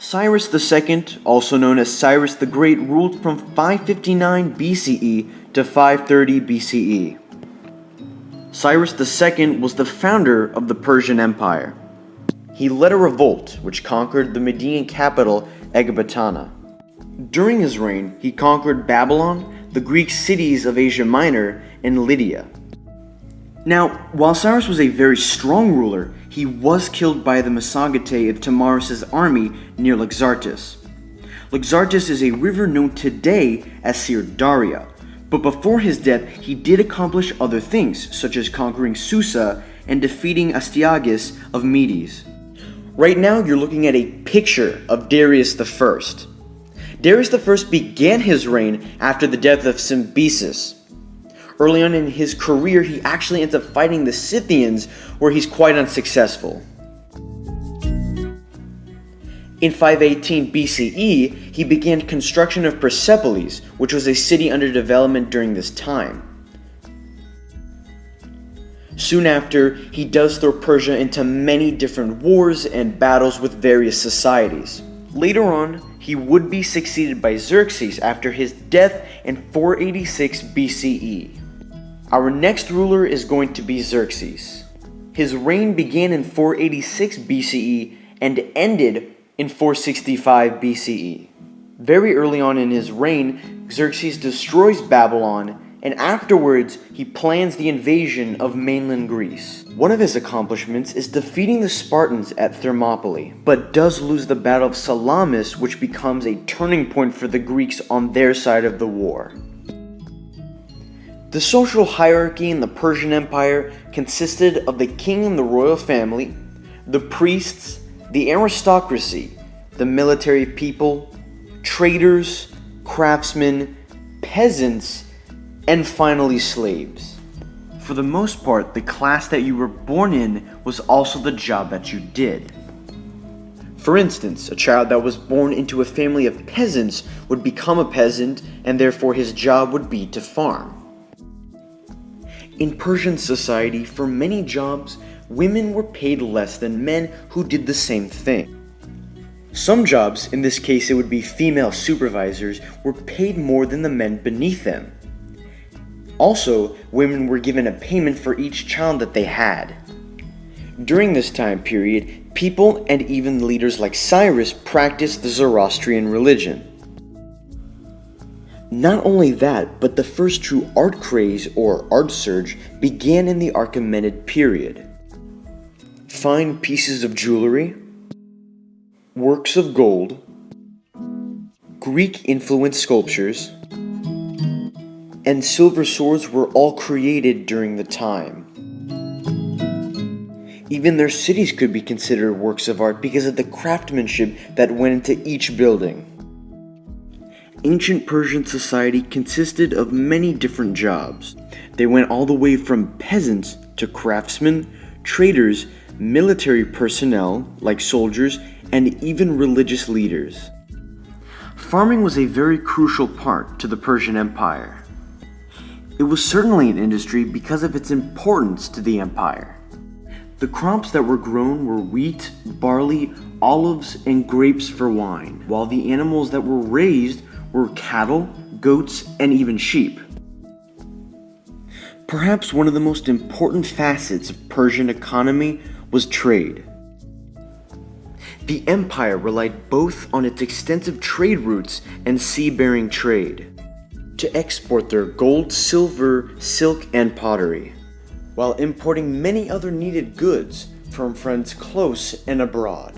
Cyrus the Second, also known as Cyrus the Great, ruled from 559 BCE to 530 BCE. Cyrus the Second was the founder of the Persian Empire. He led a revolt which conquered the Median capital, Ecbatana. During his reign, he conquered Babylon, the Greek cities of Asia Minor, and Lydia. Now, while Cyrus was a very strong ruler, he was killed by the Massagetæ of Tamaris' army near Xerxes. Xerxes is a river known today as Sirdaria, but before his death, he did accomplish other things, such as conquering Susa and defeating Astyages of Medes. Right now, you're looking at a picture of Darius the First. Darius the First began his reign after the death of Cambyses. Early on in his career, he actually ends up fighting the Scythians, where he's quite unsuccessful. In 518 BCE, he began construction of Persepolis, which was a city under development during this time. Soon after, he does throw Persia into many different wars and battles with various societies. Later on, he would be succeeded by Xerxes after his death in 486 BCE. Our next ruler is going to be Xerxes. His reign began in 486 BCE and ended in 465 BCE. Very early on in his reign, Xerxes destroys Babylon, and afterwards he plans the invasion of mainland Greece. One of his accomplishments is defeating the Spartans at Thermopylae, but does lose the Battle of Salamis, which becomes a turning point for the Greeks on their side of the war. The social hierarchy in the Persian Empire consisted of the king and the royal family, the priests, the aristocracy, the military people, traders, craftsmen, peasants, and finally slaves. For the most part, the class that you were born in was also the job that you did. For instance, a child that was born into a family of peasants would become a peasant, and therefore his job would be to farm. In Persian society, for many jobs, women were paid less than men who did the same thing. Some jobs, in this case it would be female supervisors, were paid more than the men beneath them. Also, women were given a payment for each child that they had. During this time period, people and even leaders like Cyrus practiced the Zoroastrian religion. Not only that, but the first true art craze or art surge began in the Achaemenid period. Fine pieces of jewelry, works of gold, Greek-influenced sculptures, and silver swords were all created during the time. Even their cities could be considered works of art because of the craftsmanship that went into each building. Ancient Persian society consisted of many different jobs. They went all the way from peasants to craftsmen, traders, military personnel like soldiers, and even religious leaders. Farming was a very crucial part to the Persian Empire. It was certainly an industry because of its importance to the empire. The crops that were grown were wheat, barley, olives, and grapes for wine, while the animals that were raised were cattle, goats, and even sheep. Perhaps one of the most important facets of Persian economy was trade. The empire relied both on its extensive trade routes and sea-bearing trade to export their gold, silver, silk, and pottery, while importing many other needed goods from friends close and abroad.